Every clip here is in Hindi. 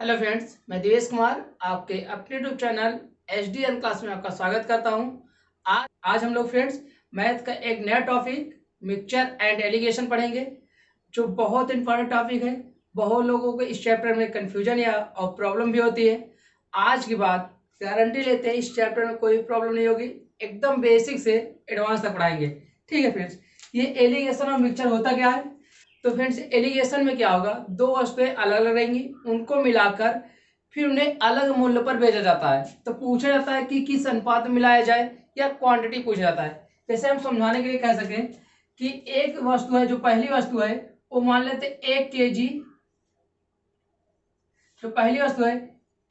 हेलो फ्रेंड्स, मैं देवेश कुमार आपके अपने यूट्यूब चैनल HDN क्लास में आपका स्वागत करता हूं। आज हम लोग फ्रेंड्स मैथ का एक नया टॉपिक मिक्सचर एंड एलिगेशन पढ़ेंगे, जो बहुत इंपॉर्टेंट टॉपिक है। बहुत लोगों को इस चैप्टर में कन्फ्यूजन या और प्रॉब्लम भी होती है। आज की बात गारंटी लेते हैं इस चैप्टर में कोई प्रॉब्लम नहीं होगी, एकदम बेसिक से एडवांस तक पढ़ाएंगे। ठीक है फ्रेंड्स, ये एलिगेशन और मिक्सचर होता क्या है? तो फ्रेंड्स एलिगेशन में क्या होगा, दो वस्तुएं अलग अलग रहेंगी, उनको मिलाकर फिर उन्हें अलग मूल्य पर बेचा जाता है। तो पूछा जाता है कि किस अनुपात में मिलाया जाए या क्वांटिटी पूछा जाता है। जैसे हम समझाने के लिए कह सकें कि एक वस्तु है, जो पहली वस्तु है वो मान लेते 1 kg, जो पहली वस्तु है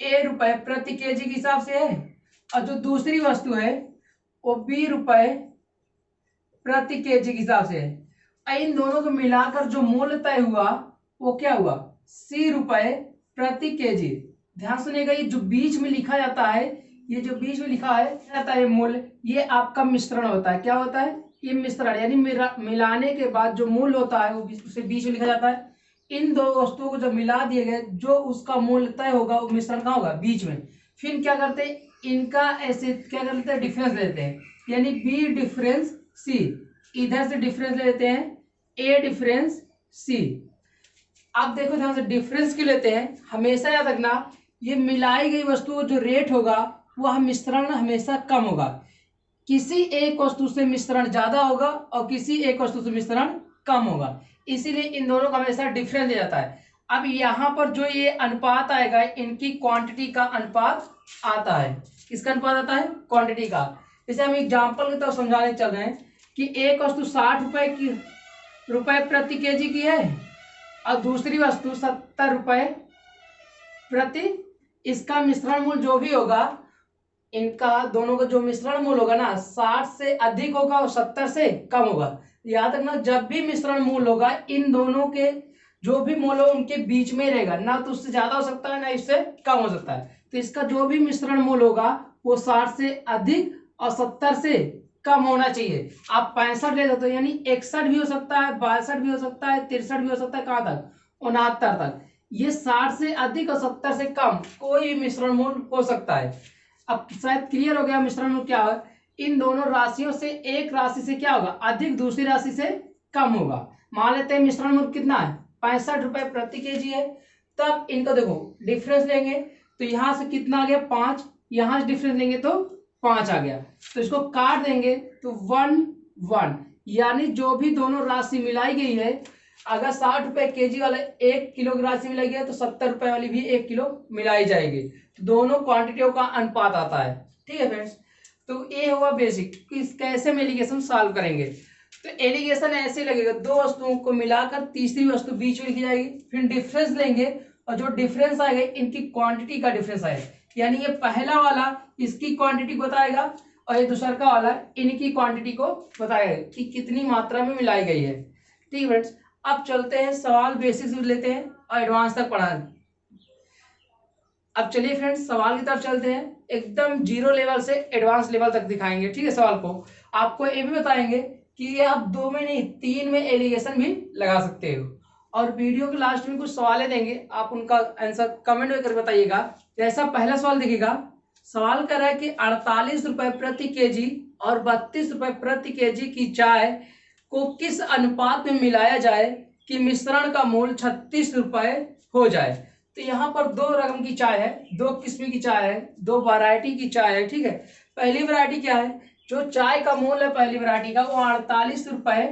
₹A प्रति kg के हिसाब से है, और जो दूसरी वस्तु है वो ₹B प्रति kg के हिसाब से है। इन दोनों को मिलाकर जो मूल्य तय हुआ वो क्या हुआ, ₹C प्रति kg। ध्यान सुनिएगा, ये जो बीच में लिखा जाता है, ये जो बीच में लिखा है जाता है मूल्य, ये आपका मिश्रण होता है। क्या होता है? ये मिश्रण, यानी मिलाने के बाद जो मूल्य होता है वो उसे बीच में लिखा जाता है। इन दो वस्तुओं को जब मिला दिए गए, जो उसका मूल्य तय होगा वो मिश्रण कहाँ होगा, बीच में। फिर क्या करते हैं, इनका ऐसे क्या करते हैं, डिफरेंस लेते हैं, यानी B डिफरेंस C। इधर से डिफरेंस ले लेते हैं A डिफरेंस C। अब देखो ध्यान से, डिफरेंस क्यों लेते हैं, हमेशा याद रखना, ये मिलाई गई वस्तु जो रेट होगा वह मिश्रण हमेशा कम होगा। किसी एक वस्तु से मिश्रण ज्यादा होगा और किसी एक वस्तु से मिश्रण कम होगा, इसीलिए इन दोनों का हमेशा डिफरेंस दिया जाता है। अब यहाँ पर जो ये अनुपात आएगा, इनकी क्वांटिटी का अनुपात आता है। किसका अनुपात आता है? क्वांटिटी का। जैसे हम एग्जाम्पल की तरफ समझाने चल रहे हैं कि एक वस्तु ₹60 प्रति kg की है और दूसरी वस्तु ₹70 प्रति। इसका मिश्रण मूल्य जो भी होगा, इनका दोनों का जो मिश्रण मूल्य होगा ना, 60 से अधिक होगा और 70 से कम होगा। याद रखना, जब भी मिश्रण मूल्य होगा, इन दोनों के जो भी मूल्य हो उनके बीच में रहेगा, ना तो उससे ज्यादा हो सकता है ना इससे कम हो सकता है। तो इसका जो भी मिश्रण मूल्य होगा वो 60 से अधिक और 70 से कम होना चाहिए। आप 65 ले सकते हो, यानी 61 भी हो सकता है, 62 भी हो सकता है, 63 भी हो सकता है, कहां तक, 69 तक। ये 60 से अधिक और 70 से कम कोई भी मिश्रण मूल्य हो सकता है। अब शायद क्लियर हो गया मिश्रण मूल्य क्या है। इन दोनों राशियों से एक राशि से क्या होगा, अधिक, दूसरी राशि से कम होगा। मान लेते हैं मिश्रण मूल्य कितना है, ₹65 प्रति kg है। तब इनका देखो डिफरेंस लेंगे तो यहां से कितना आ गया, 5। यहां से डिफरेंस लेंगे तो 5 आ गया। तो इसको काट देंगे तो 1 1, यानी जो भी दोनों राशि मिलाई गई है, अगर ₹60 kg वाला 1 किलो की राशि मिलाई गई है तो ₹70 वाली भी 1 किलो मिलाई जाएगी। तो दोनों क्वांटिटियों का अनुपात आता है। ठीक है फ्रेंड्स, तो ये हुआ बेसिक, इस कैसे हम एलिगेशन सॉल्व करेंगे। तो एलिगेशन ऐसे लगेगा, दो वस्तुओं को मिलाकर तीसरी वस्तु बीच में लिखी जाएगी, फिर डिफरेंस लेंगे और जो डिफरेंस आएगा इनकी क्वांटिटी का डिफरेंस आएगा। यानी ये पहला वाला इसकी क्वांटिटी बताएगा और ये दूसरा का वाला इनकी क्वांटिटी को बताएगा कि कितनी मात्रा में मिलाई गई है। ठीक है फ्रेंड्स, अब चलते हैं सवाल बेसिक्स लेते हैं और एडवांस तक पढ़ाएं। अब चलिए फ्रेंड्स सवाल की तरफ चलते हैं, एकदम जीरो लेवल से एडवांस लेवल तक दिखाएंगे। ठीक है, सवाल को आपको ये भी बताएंगे कि ये आप 2 में नहीं 3 में एलिगेशन भी लगा सकते हो। और वीडियो के लास्ट में कुछ सवाल देंगे, आप उनका आंसर कमेंट में कर बताइएगा। जैसा पहला सवाल दिखेगा, सवाल कर रहा है कि ₹48 प्रति kg और ₹32 प्रति kg की चाय को किस अनुपात में मिलाया जाए कि मिश्रण का मूल्य ₹36 हो जाए। तो यहाँ पर दो रकम की चाय है, दो किस्म की चाय है, दो वैरायटी की चाय है। ठीक है, पहली वैरायटी क्या है, जो चाय का मूल्य है पहली वैरायटी का वो ₹48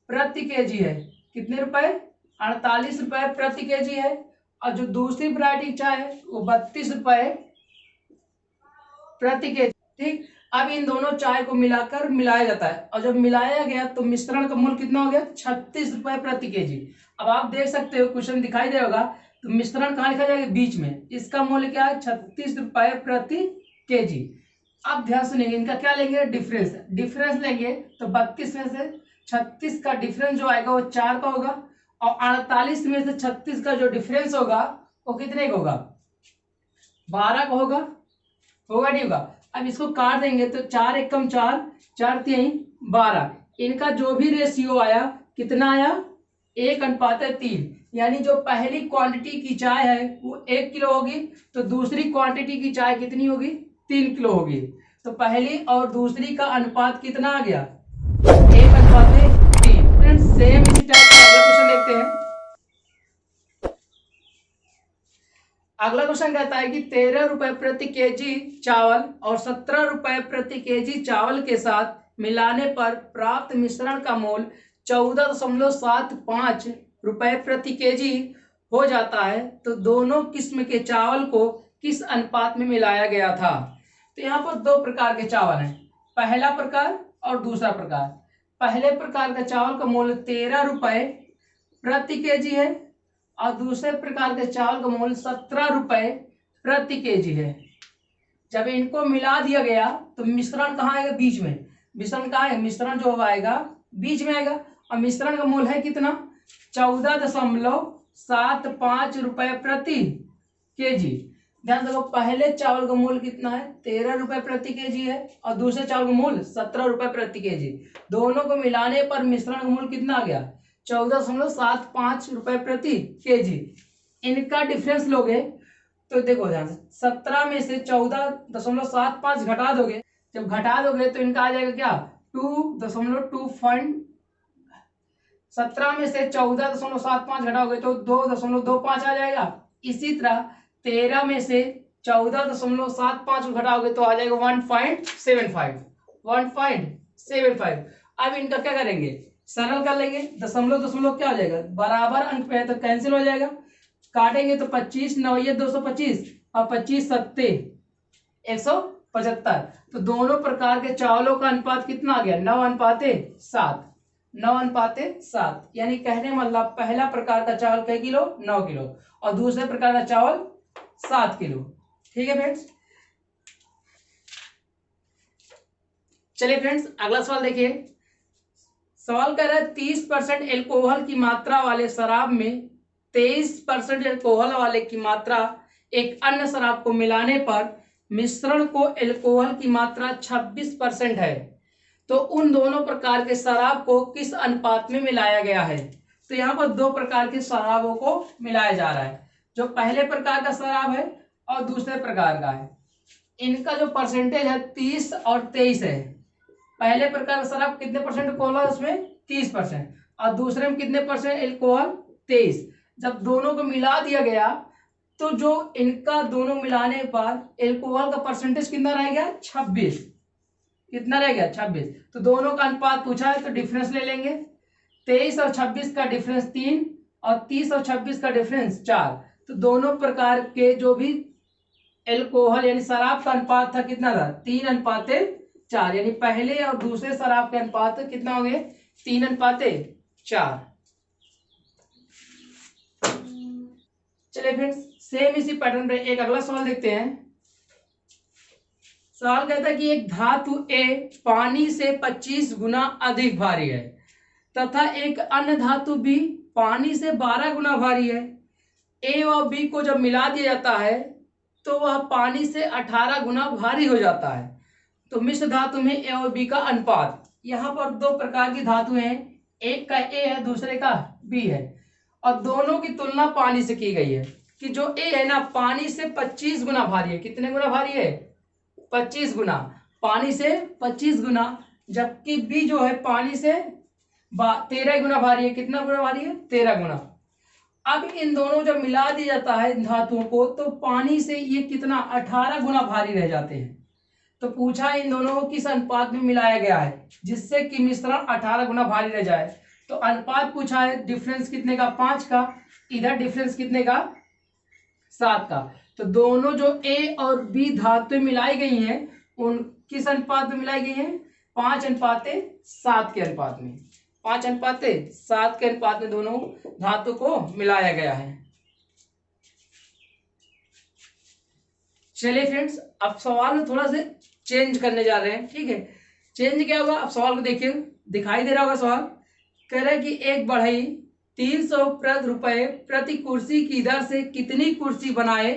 प्रति kg है। कितने रुपए? ₹48 प्रति kg है। और जो दूसरी वैरायटी की चाय है वो ₹32 प्रति kg। ठीक, अब इन दोनों चाय को मिलाकर मिलाया जाता है और जब मिलाया गया तो मिश्रण का मूल्य कितना हो गया, ₹36 प्रति kg। अब आप देख सकते हो क्वेश्चन दिखाई दे होगा, तो मिश्रण कहाँ लिखा जाएगा, बीच में। इसका मूल्य क्या है, ₹36 प्रति kg। अब ध्यान सुनिए, इनका क्या लेंगे, डिफरेंस। डिफरेंस लेंगे तो 32 में से 36 का डिफरेंस जो आएगा वो 4 का होगा, और 48 में से 36 का जो डिफरेंस होगा वो कितने का होगा, 12 का होगा। होगा नहीं होगा? अब इसको काट देंगे तो 4 एकम 4, 4 3 12। इनका जो भी रेशियो आया कितना आया, 1:3। यानी जो पहली क्वांटिटी की चाय है वो 1 किलो होगी, तो दूसरी क्वांटिटी की चाय कितनी होगी, 3 किलो होगी। तो पहली और दूसरी का अनुपात कितना आ गया, 1:3। फ्रेंड्स सेम इसी टाइप का अगला क्वेश्चन देखते हैं। अगला क्वेश्चन कहता है कि 13 रुपए प्रति केजी चावल और 17 रुपए प्रति केजी चावल के साथ मिलाने पर प्राप्त मिश्रण का मोल 14.75 रुपए प्रति केजी हो जाता है, तो दोनों किस्म के चावल को किस अनुपात में मिलाया गया था। तो यहाँ पर दो प्रकार के चावल हैं, पहला प्रकार और दूसरा प्रकार। पहले प्रकार का चावल का मूल्य 13 रुपए प्रति केजी है और दूसरे प्रकार के चावल का मूल्य 17 रुपए प्रति केजी है। जब इनको मिला दिया गया तो मिश्रण कहाँ आएगा, बीच में। मिश्रण कहाँ है, मिश्रण जो आएगा बीच में आएगा, और मिश्रण का मूल्य है कितना, 14.75 रुपए प्रति केजी। ध्यान देखो, पहले चावल का मूल्य कितना है, 13 रुपए प्रति केजी है और दूसरे चावल का मूल्य 17 रुपए प्रति केजी। दोनों को मिलाने पर मिश्रण का मूल्य कितना आ गया, 14.75 रुपए प्रति केजी। इनका डिफरेंस लोगे तो देखो ध्यान से, 17 में से 14.75 घटा दोगे, जब घटा दोगे तो इनका आ जाएगा क्या, 2.25। 17 में से 14.75 घटाओगे तो 2.25 आ जाएगा। इसी तरह 13 में से 14.75 घटाओगे तो आ जाएगा 1.75। 1.75। अब इनका क्या करेंगे, सरल कर लेंगे, दशमलव दशमलव क्या हो जाएगा, बराबर अंक पे है तो कैंसिल हो जाएगा। काटेंगे तो 25 9 225 और 25 सत्ते 175। तो दोनों प्रकार के चावलों का अनुपात कितना आ गया, 9:7। 9:7, यानी कहने मतलब पहला प्रकार का चावल कै किलो, 9 किलो, और दूसरे प्रकार का चावल 7 किलो। ठीक है फ्रेंड्स, चलिए फ्रेंड्स अगला सवाल देखिए। सवाल कह रहा है 30% एल्कोहल की मात्रा वाले शराब में 23% एल्कोहल वाले की मात्रा एक अन्य शराब को मिलाने पर मिश्रण को एल्कोहल की मात्रा 26% है, तो उन दोनों प्रकार के शराब को किस अनुपात में मिलाया गया है। तो यहाँ पर दो प्रकार के शराबों को मिलाया जा रहा है, जो पहले प्रकार का शराब है और दूसरे प्रकार का है। इनका जो परसेंटेज है 30 और 23 है। पहले प्रकार का शराब कितने परसेंट अल्कोहल है, उसमें 30%, और दूसरे में कितने परसेंट अल्कोहल, 23। जब दोनों को मिला दिया गया तो जो इनका दोनों मिलाने पर अल्कोहल का परसेंटेज कितना रह गया, 26। कितना रह गया, 26। तो दोनों का अनुपात पूछा है तो डिफरेंस ले लेंगे। 23 और 26 का डिफरेंस 3 और 30 और 26 का डिफरेंस 4। तो दोनों प्रकार के जो भी एल्कोहल यानी शराब का अनुपात था कितना था, 3:4, यानी पहले और दूसरे शराब के अनुपात कितना हो गए, 3:4। चलिए फ्रेंड्स सेम इसी पैटर्न पे एक अगला सवाल देखते हैं। सवाल कहता है कि एक धातु ए पानी से 25 गुना अधिक भारी है तथा एक अन्य धातु बी पानी से 12 गुना भारी है। ए और बी को जब मिला दिया जाता है तो वह पानी से 18 गुना भारी हो जाता है। तो मिश्र धातु में ए और बी का अनुपात। यहाँ पर दो प्रकार की धातु हैं, एक का ए है दूसरे का बी है, और दोनों की तुलना पानी से की गई है कि जो ए है ना पानी से 25 गुना भारी है। कितने गुना भारी है, 25 गुना, पानी से 25 गुना, जबकि बी जो है पानी से 13 गुना भारी है। कितना गुना भारी है, 13 गुना। अब इन दोनों जब मिला दिया जाता है धातुओं को तो पानी से ये कितना 18 गुना भारी रह जाते हैं। तो पूछा इन दोनों को किस अनुपात में मिलाया गया है जिससे कि मिश्रण 18 गुना भारी रह जाए। तो अनुपात पूछा है, डिफरेंस कितने का, 5 का, इधर डिफरेंस कितने का, 7 का। तो दोनों जो ए और बी धातु मिलाई गई हैं उन किस अनुपात में मिलाई गई हैं, 5:7 के अनुपात में। 5:7 के अनुपात में दोनों धातु को मिलाया गया है। चलिए फ्रेंड्स अब सवाल में थोड़ा से चेंज करने जा रहे हैं। ठीक है, चेंज क्या होगा, अब सवाल को देखिए, दिखाई दे रहा होगा सवाल। कह रहा है कि एक बढ़ई 300 रुपए प्रति कुर्सी की दर से कितनी कुर्सी बनाए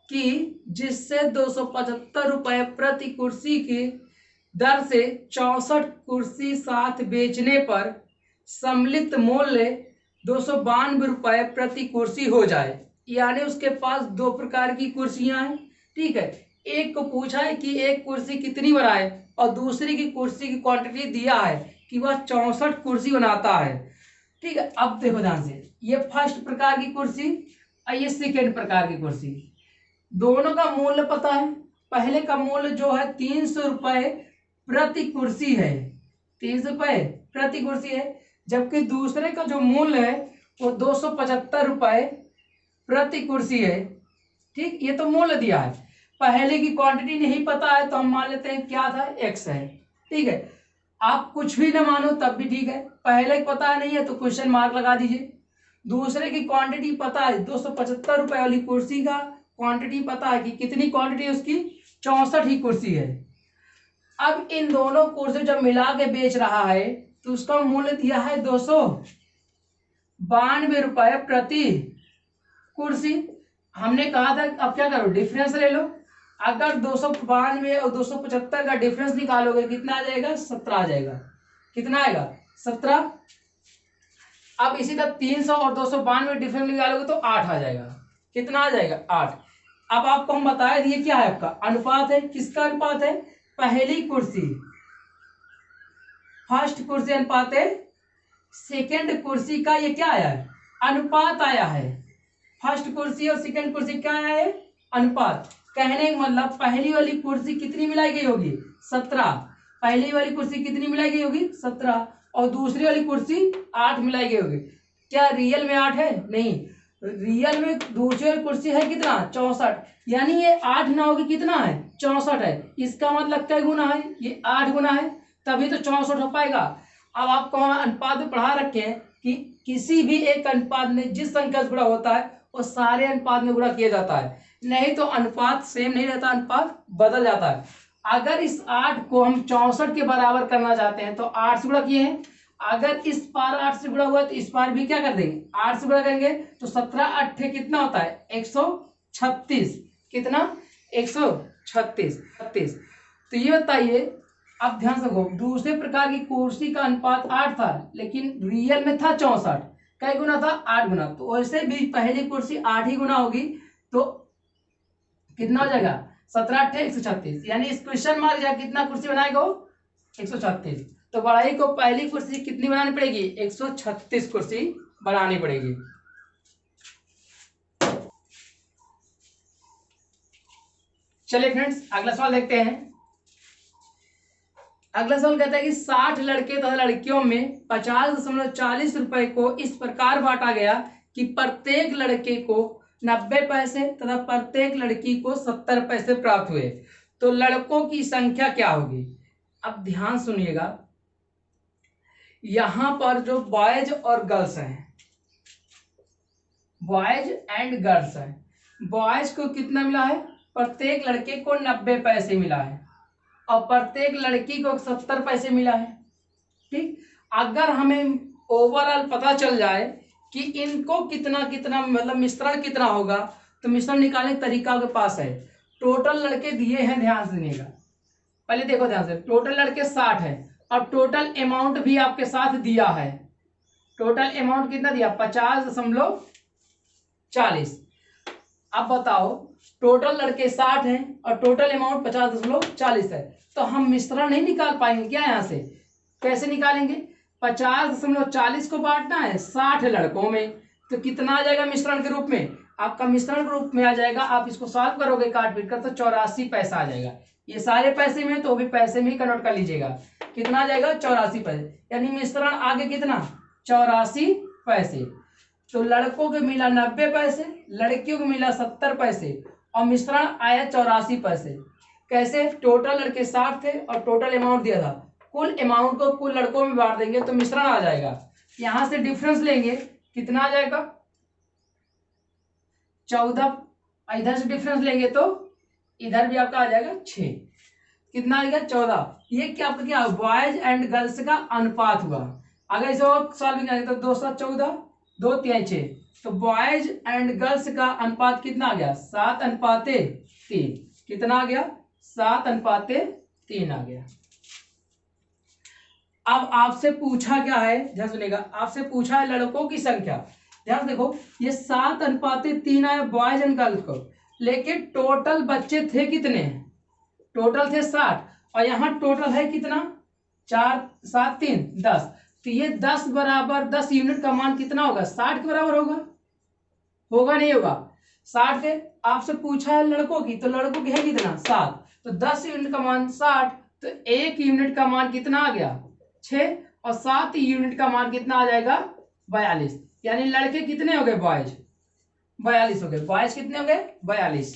कि जिससे 275 रुपए प्रति कुर्सी की दर से 64 कुर्सी साथ बेचने पर सम्मिलित मूल्य ₹292 प्रति कुर्सी हो जाए, यानी उसके पास दो प्रकार की कुर्सियां हैं। ठीक है, एक को पूछा है कि एक कुर्सी कितनी बनाए और दूसरी की कुर्सी की क्वांटिटी दिया है कि वह 64 कुर्सी बनाता है। ठीक है, अब देखो ध्यान से, ये फर्स्ट प्रकार की कुर्सी और ये सेकेंड प्रकार की कुर्सी, दोनों का मूल्य पता है। पहले का मूल्य जो है 300 रुपए प्रति कुर्सी है, 300 रुपए प्रति कुर्सी है, जबकि दूसरे का जो मूल्य है वो 275 रुपए प्रति कुर्सी है। ठीक, ये तो मूल्य दिया है, पहले की क्वांटिटी नहीं पता है तो हम मान लेते हैं क्या था, x है। ठीक है, आप कुछ भी ना मानो तब भी ठीक है, पहले पता नहीं है तो क्वेश्चन मार्क लगा दीजिए। दूसरे की क्वांटिटी पता है, 275 रुपए वाली कुर्सी का क्वांटिटी पता है कि कितनी क्वांटिटी है उसकी, 64 ही कुर्सी है। अब इन दोनों कुर्सी जब मिला के बेच रहा है तो उसका मूल्य दिया है 292 रुपए प्रति कुर्सी। हमने कहा था अब क्या करो, डिफरेंस ले लो। अगर 292 और 275 का डिफरेंस निकालोगे कितना आ जाएगा, 17 आ जाएगा। कितना आएगा, 17। अब इसी तरह 300 और 292 डिफरेंस निकालोगे तो 8 आ जाएगा। कितना आ जाएगा, 8। अब आपको हम बताए दिए क्या है, आपका अनुपात है। किसका अनुपात है, पहली कुर्सी फर्स्ट कुर्सी अनुपात है सेकेंड कुर्सी का, ये क्या आया है, अनुपात आया है। फर्स्ट कुर्सी और सेकेंड कुर्सी क्या आया है, अनुपात। कहने का मतलब पहली वाली कुर्सी कितनी मिलाई गई होगी, 17। पहली वाली कुर्सी कितनी मिलाई गई होगी, 17, और दूसरी वाली कुर्सी 8 मिलाई गई होगी। क्या रियल में 8 है, नहीं, रियल में दूसरी वाली कुर्सी है कितना, 64, यानी ये 8 ना होगी कितना है, 64 है। इसका मतलब क्या गुना है, ये 8 गुना है, तभी तो 64 हो पाएगा। अब आपको हम अनुपात में पढ़ा रखे हैं कि किसी भी एक अनुपात में जिस संख्या से गुणा होता है वो सारे अनुपात में गुणा किया जाता है, नहीं तो अनुपात सेम नहीं रहता, अनुपात बदल जाता है। अगर इस 8 को हम 64 के बराबर करना चाहते हैं तो 8 से गुणा किए हैं, अगर इस पार 8 से गुणा हुआ है तो इस पार भी क्या कर देंगे, 8 से गुणा करेंगे तो 17 8 कितना होता है, 136। कितना, 136। तो ये बताइए, अब ध्यान से, दूसरे प्रकार की कुर्सी का अनुपात 8 था लेकिन रियल में था 64। कई गुना था, 8 गुना। तो वैसे भी पहली कुर्सी 8 ही गुना होगी तो कितना हो जाएगा, 17 8 136, यानी इस क्वेश्चन मार्क जाए कितना कुर्सी बनाएगा, 136। तो बढ़ाई को पहली कुर्सी कितनी बनानी पड़ेगी, 136 कुर्सी बनानी पड़ेगी। चलिए फ्रेंड्स, अगला सवाल देखते हैं। अगला सवाल कहता है कि 60 लड़के तथा लड़कियों में 50.40 रुपए को इस प्रकार बांटा गया कि प्रत्येक लड़के को 90 पैसे तथा प्रत्येक लड़की को 70 पैसे प्राप्त हुए, तो लड़कों की संख्या क्या होगी। अब ध्यान सुनिएगा, यहां पर जो बॉयज और गर्ल्स हैं, बॉयज एंड गर्ल्स हैं, बॉयज को कितना मिला है, प्रत्येक लड़के को 90 पैसे मिला है और प्रत्येक लड़की को 70 पैसे मिला है। ठीक, अगर हमें ओवरऑल पता चल जाए कि इनको कितना कितना मतलब मिश्रण कितना होगा तो मिश्रण निकालने का तरीका आपके पास है। टोटल लड़के दिए हैं, ध्यान से सुनिएगा, पहले देखो ध्यान से, टोटल लड़के 60 है और टोटल अमाउंट भी आपके साथ दिया है। टोटल अमाउंट कितना दिया, 50.40। अब बताओ, टोटल लड़के 60 हैं और टोटल अमाउंट 50.40 है, तो हम मिश्रण नहीं निकाल पाएंगे क्या, यहां से कैसे निकालेंगे, 50.40 को बांटना है 60 लड़कों में, तो कितना आ जाएगा मिश्रण के रूप में, आपका मिश्रण के रूप में आ जाएगा, आप इसको सॉल्व करोगे काट पीट कर तो 84 पैसा आ जाएगा। ये सारे पैसे में तो भी पैसे में ही कन्वर्ट कर लीजिएगा, कितना आ जाएगा, 84 पैसे, यानी मिश्रण आगे कितना, 84 पैसे। तो लड़कों को मिला 90 पैसे, लड़कियों को मिला 70 पैसे और मिश्रण आया 84 पैसे। कैसे, टोटल लड़के 60 थे और टोटल अमाउंट दिया था, कुल अमाउंट को कुल लड़कों में बांट देंगे तो मिश्रण आ जाएगा। यहां से डिफरेंस लेंगे, कितना आ जाएगा, 14। इधर से डिफरेंस लेंगे तो इधर भी आपका आ जाएगा 6। कितना आएगा, 14। ये क्या आपका क्या, बॉयज एंड गर्ल्स का अनुपात हुआ। अगर इसे सॉल्विंग करेंगे तो 214 2 3 6, तो बॉयज एंड गर्ल्स का अनुपात कितना आ गया, 7:3। कितना आ गया, 7:3 आ गया। अब आपसे पूछा क्या है, ध्यान सुनिएगा, आपसे पूछा है लड़कों की संख्या। ध्यान से देखो, ये 7:3 आया बॉयज एंड गर्ल्स को, लेकिन टोटल बच्चे थे कितने, टोटल थे 60, और यहाँ टोटल है कितना, 4 7 3 10। तो ये 10 बराबर 10 यूनिट का मान कितना होगा, 60 के बराबर होगा, होगा नहीं होगा, 60 के। आपसे पूछा है लड़कों की, तो लड़कों की है कितना 7, तो 10 यूनिट का मान 60, तो 1 यूनिट का मान कितना आ गया 6, और 7 यूनिट का मान कितना आ जाएगा 42। यानी लड़के कितने हो गए बॉयज, 42 हो गए, बॉयज कितने हो गए 42।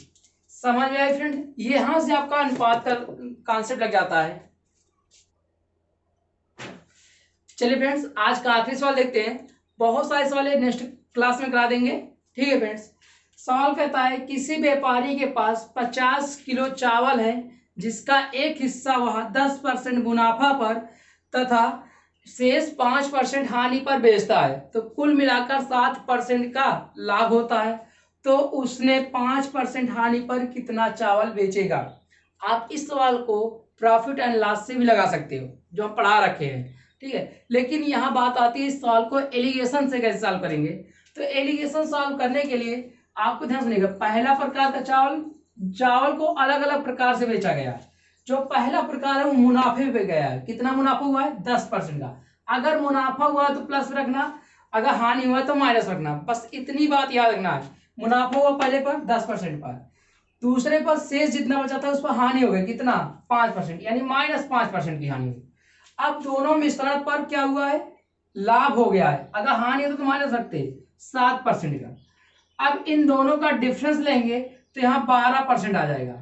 समझ में आई फ्रेंड, ये यहां से आपका अनुपात का कॉन्सेप्ट लग जाता है। चलिए फ्रेंड्स, आज का आखिरी सवाल देखते हैं, बहुत सारे सवाल नेक्स्ट क्लास में करा देंगे, ठीक है फ्रेंड्स। सवाल कहता है किसी व्यापारी के पास 50 किलो चावल है, जिसका एक हिस्सा वह 10% मुनाफा पर तथा शेष 5% हानि पर बेचता है, तो कुल मिलाकर 7% का लाभ होता है, तो उसने 5% हानि पर कितना चावल बेचेगा। आप इस सवाल को प्रॉफिट एंड लॉस से भी लगा सकते हो, जो हम पढ़ा रखे हैं, ठीक है। लेकिन यहाँ बात आती है इस सवाल को एलिगेशन से कैसे सॉल्व करेंगे। तो एलिगेशन सॉल्व करने के लिए आपको ध्यान सुनिएगा, पहला प्रकार का चावल को अलग अलग प्रकार से बेचा गया। जो पहला प्रकार है वो मुनाफे पे गया है, कितना मुनाफा हुआ है 10% का। अगर मुनाफा हुआ तो प्लस रखना, अगर हानि हुआ तो माइनस रखना, बस इतनी बात याद रखना है। मुनाफा हुआ पहले पर 10% पर, दूसरे पर शेष जितना बचा था उस पर हानि हो गई कितना 5%, यानी -5% की हानि हुई। अब दोनों मिश्रण पर क्या हुआ है, लाभ हो गया है। अगर हानि होता तो माइनस रखते 7% का। अब इन दोनों का डिफरेंस लेंगे तो यहाँ 12% आ जाएगा,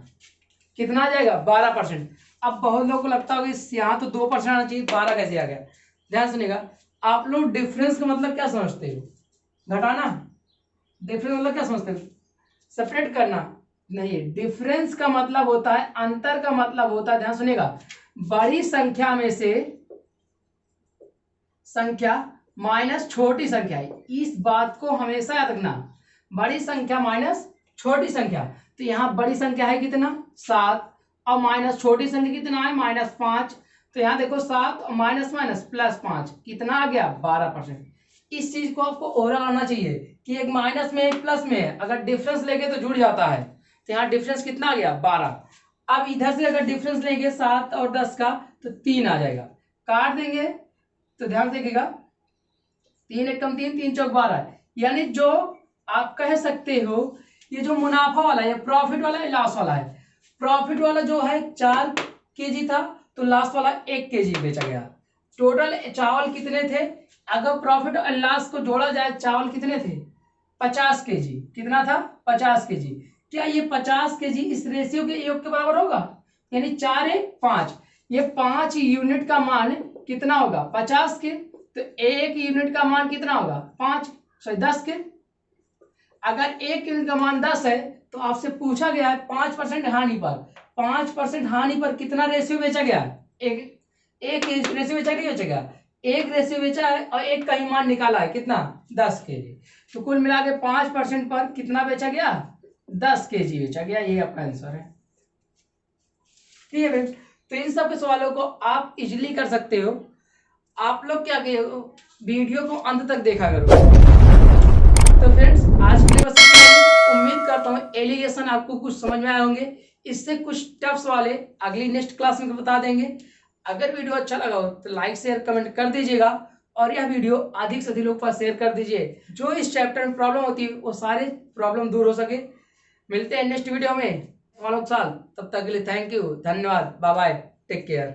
कितना आ जाएगा 12%। अब बहुत लोगों को लगता होगा यहाँ तो 2% आना चाहिए, 12 कैसे आ गया। ध्यान सुनिएगा, आप लोग डिफरेंस का मतलब क्या समझते हो, घटाना। डिफरेंस मतलब क्या समझते हो, सेपरेट करना नहीं। डिफरेंस का मतलब होता है, अंतर का मतलब होता है, ध्यान सुनिएगा, बड़ी संख्या में से संख्या माइनस छोटी संख्या है। इस बात को हमेशा याद रखना, बड़ी संख्या माइनस छोटी संख्या। तो यहाँ बड़ी संख्या है कितना 7, और माइनस छोटी संख्या कितना है -5। तो यहाँ देखो 7 और माइनस माइनस +5 कितना आ गया 12%। इस चीज को आपको ओवरऑल आना चाहिए कि एक माइनस में एक प्लस में है, अगर डिफरेंस लेंगे तो जुड़ जाता है। तो यहाँ डिफरेंस कितना आ गया 12। अब इधर से अगर डिफरेंस लेंगे 7 और 10 का तो 3 आ जाएगा, काट देंगे तो ध्यान देखिएगा 3 एकम 3, 3 चौक 12। यानी जो आप कह सकते हो ये जो मुनाफा वाला है प्रॉफिट वाला है लॉस वाला है। प्रॉफिट वाला जो है 4 kg था, तो लॉस वाला 1 kg बेचा गया। टोटल चावल कितने थे, अगर प्रॉफिट और लॉस को जोड़ा जाए चावल कितने थे 50 kg। कितना था 50 kg। क्या ये 50 kg इस रेशियो के योग के बराबर होगा, यानी 4 1 5। ये 5 यूनिट का मान कितना होगा 50 के, तो 1 यूनिट का मान कितना होगा 10 के। अगर 1 यूनिट का मान 10 है तो आपसे पूछा गया है 5% हानि पर, 5% हानि पर कितना रेशियो बेचा गया, एक रेशियो बेचा गया, एक रेशियो बेचा है और एक का ही मान निकाला है कितना 10 kg। तो कुल मिला के 5% पर कितना बेचा गया 10 kg बेचा गया। ये आपका आंसर है, ठीक है फ्रेंड्स। तो इन सब के सवालों को आप इजीली कर सकते हो। आप लोग क्या करो, वीडियो को अंत तक देखा करो। तो फ्रेंड्स आज के लिए बस इतना ही। उम्मीद करता हूँ एलिगेशन आपको कुछ समझ में आए होंगे। इससे कुछ टफ्स वाले अगली नेक्स्ट क्लास में बता देंगे। अगर वीडियो अच्छा लगा हो तो लाइक शेयर कमेंट कर दीजिएगा, और यह वीडियो अधिक से अधिक लोग पास शेयर कर दीजिए, जो इस चैप्टर में प्रॉब्लम होती है वो सारे प्रॉब्लम दूर हो सके। मिलते हैं नेक्स्ट वीडियो में, तब तक के लिए थैंक यू, धन्यवाद, बाय बाय, टेक केयर।